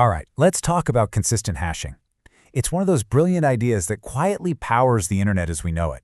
All right, let's talk about consistent hashing. It's one of those brilliant ideas that quietly powers the internet as we know it.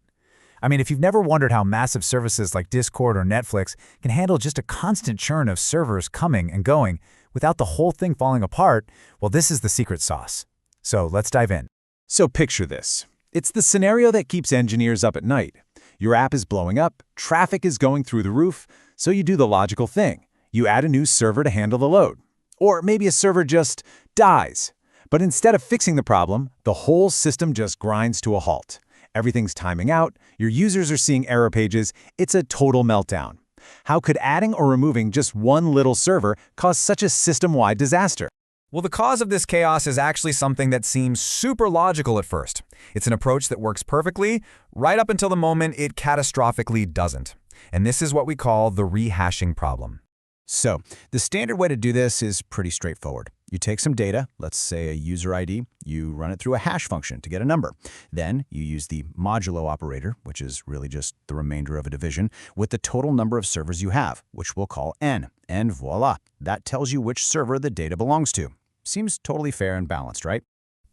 I mean, if you've never wondered how massive services like Discord or Netflix can handle just a constant churn of servers coming and going without the whole thing falling apart, well, this is the secret sauce. So let's dive in. So picture this. It's the scenario that keeps engineers up at night. Your app is blowing up, traffic is going through the roof, so you do the logical thing. You add a new server to handle the load. Or maybe a server just dies. But instead of fixing the problem, the whole system just grinds to a halt. Everything's timing out, your users are seeing error pages, it's a total meltdown. How could adding or removing just one little server cause such a system-wide disaster? Well, the cause of this chaos is actually something that seems super logical at first. It's an approach that works perfectly, right up until the moment it catastrophically doesn't. And this is what we call the rehashing problem. So, the standard way to do this is pretty straightforward. You take some data, let's say a user ID, you run it through a hash function to get a number. Then, you use the modulo operator, which is really just the remainder of a division, with the total number of servers you have, which we'll call n. And voila, that tells you which server the data belongs to. Seems totally fair and balanced, right?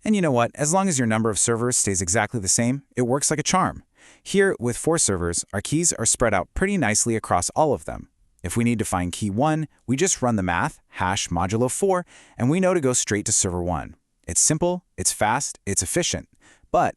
And you know what? As long as your number of servers stays exactly the same, it works like a charm. Here, with 4 servers, our keys are spread out pretty nicely across all of them. If we need to find key 1, we just run the math, hash modulo 4, and we know to go straight to server 1. It's simple, it's fast, it's efficient. But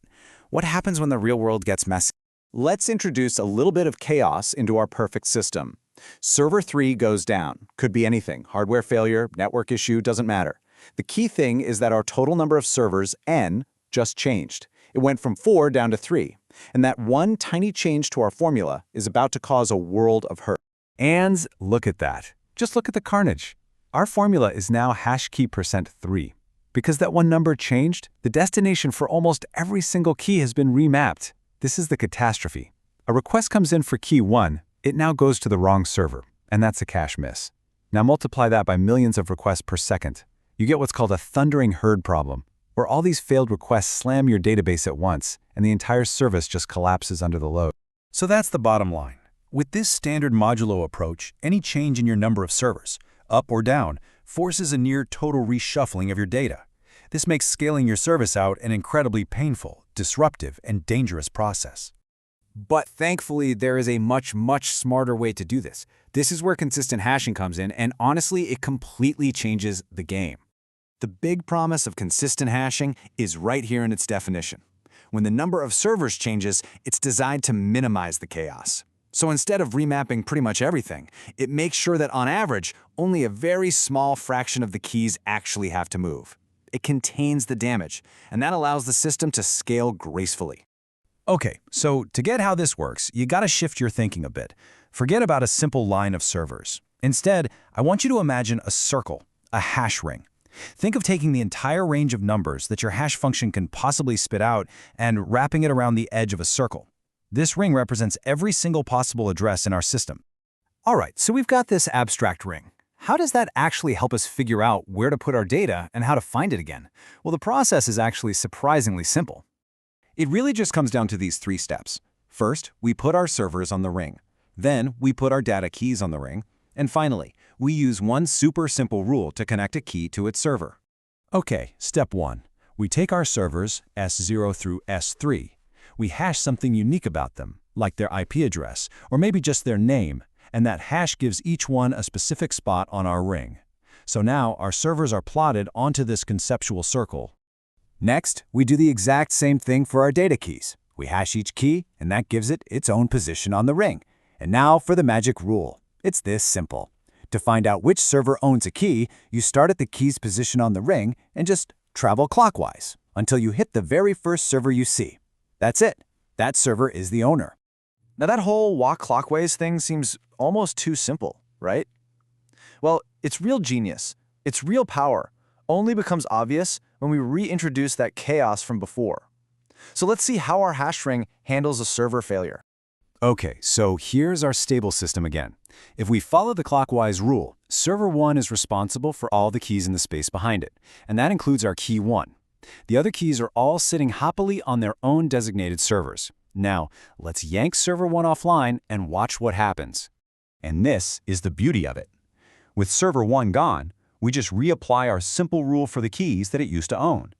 what happens when the real world gets messy? Let's introduce a little bit of chaos into our perfect system. Server 3 goes down. Could be anything. Hardware failure, network issue, doesn't matter. The key thing is that our total number of servers, n, just changed. It went from 4 down to 3. And that one tiny change to our formula is about to cause a world of hurt. And look at that. Just look at the carnage. Our formula is now hash key %3. Because that one number changed, the destination for almost every single key has been remapped. This is the catastrophe. A request comes in for key 1, it now goes to the wrong server, and that's a cache miss. Now multiply that by millions of requests per second. You get what's called a thundering herd problem, where all these failed requests slam your database at once, and the entire service just collapses under the load. So that's the bottom line. With this standard modulo approach, any change in your number of servers, up or down, forces a near total reshuffling of your data. This makes scaling your service out an incredibly painful, disruptive, and dangerous process. But thankfully, there is a much smarter way to do this. This is where consistent hashing comes in, and honestly, it completely changes the game. The big promise of consistent hashing is right here in its definition. When the number of servers changes, it's designed to minimize the chaos. So instead of remapping pretty much everything, it makes sure that on average, only a very small fraction of the keys actually have to move. It contains the damage, and that allows the system to scale gracefully. Okay, so to get how this works, you gotta shift your thinking a bit. Forget about a simple line of servers. Instead, I want you to imagine a circle, a hash ring. Think of taking the entire range of numbers that your hash function can possibly spit out and wrapping it around the edge of a circle. This ring represents every single possible address in our system. All right, so we've got this abstract ring. How does that actually help us figure out where to put our data and how to find it again? Well, the process is actually surprisingly simple. It really just comes down to these 3 steps. First, we put our servers on the ring. Then, we put our data keys on the ring. And finally, we use one super simple rule to connect a key to its server. Okay, step 1. We take our servers, S0 through S3. We hash something unique about them, like their IP address, or maybe just their name, and that hash gives each one a specific spot on our ring. So now our servers are plotted onto this conceptual circle. Next, we do the exact same thing for our data keys. We hash each key, and that gives it its own position on the ring. And now for the magic rule. It's this simple. To find out which server owns a key, you start at the key's position on the ring and just travel clockwise until you hit the very first server you see. That's it. That server is the owner. Now that whole walk clockwise thing seems almost too simple, right? Well, it's real genius. Its real power only becomes obvious when we reintroduce that chaos from before. So let's see how our hash ring handles a server failure. Okay, so here's our stable system again. If we follow the clockwise rule, server 1 is responsible for all the keys in the space behind it, and that includes our key 1. The other keys are all sitting happily on their own designated servers. Now, let's yank server 1 offline and watch what happens. And this is the beauty of it. With server 1 gone, We just reapply our simple rule for the keys that it used to own.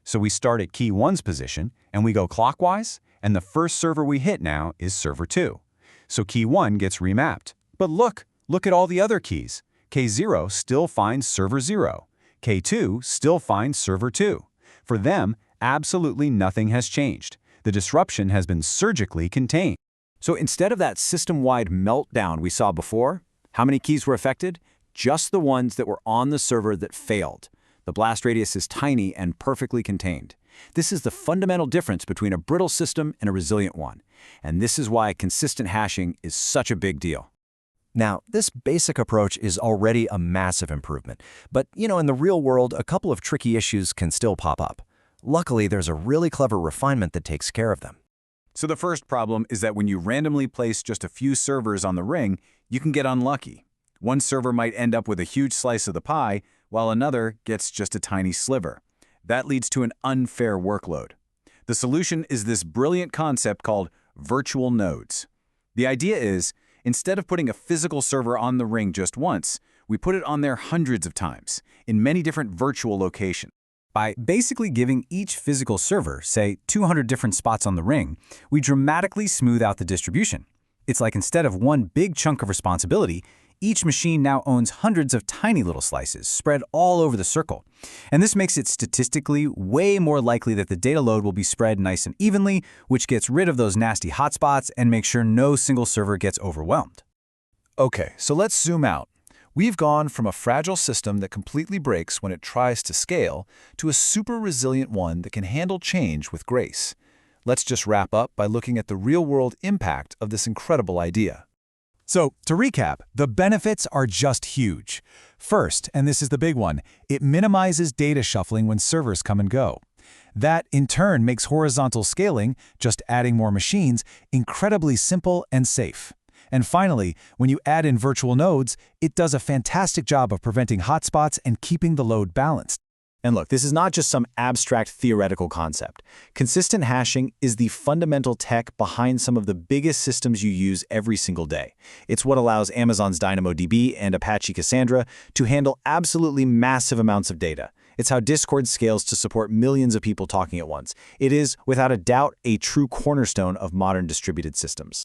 So we start at key 1's position, and we go clockwise, and the first server we hit now is server 2. So key 1 gets remapped. But look at all the other keys. K0 still finds server 0. K2 still finds server 2. For them, absolutely nothing has changed. The disruption has been surgically contained. So instead of that system-wide meltdown we saw before, how many keys were affected? Just the ones that were on the server that failed. The blast radius is tiny and perfectly contained. This is the fundamental difference between a brittle system and a resilient one. And this is why consistent hashing is such a big deal. Now, this basic approach is already a massive improvement. But, in the real world, a couple of tricky issues can still pop up. Luckily, there's a really clever refinement that takes care of them. So the first problem is that when you randomly place just a few servers on the ring, you can get unlucky. One server might end up with a huge slice of the pie, while another gets just a tiny sliver. That leads to an unfair workload. The solution is this brilliant concept called virtual nodes. The idea is, instead of putting a physical server on the ring just once, we put it on there hundreds of times, in many different virtual locations. By basically giving each physical server, say, 200 different spots on the ring, we dramatically smooth out the distribution. It's like instead of one big chunk of responsibility, each machine now owns hundreds of tiny little slices spread all over the circle. And this makes it statistically way more likely that the data load will be spread nice and evenly, which gets rid of those nasty hotspots and makes sure no single server gets overwhelmed. Okay, so let's zoom out. We've gone from a fragile system that completely breaks when it tries to scale to a super resilient one that can handle change with grace. Let's just wrap up by looking at the real-world impact of this incredible idea. So, to recap, the benefits are just huge. First, and this is the big one, it minimizes data shuffling when servers come and go. That, in turn, makes horizontal scaling, just adding more machines, incredibly simple and safe. And finally, when you add in virtual nodes, it does a fantastic job of preventing hotspots and keeping the load balanced. And look, this is not just some abstract theoretical concept. Consistent hashing is the fundamental tech behind some of the biggest systems you use every single day. It's what allows Amazon's DynamoDB and Apache Cassandra to handle absolutely massive amounts of data. It's how Discord scales to support millions of people talking at once. It is, without a doubt, a true cornerstone of modern distributed systems.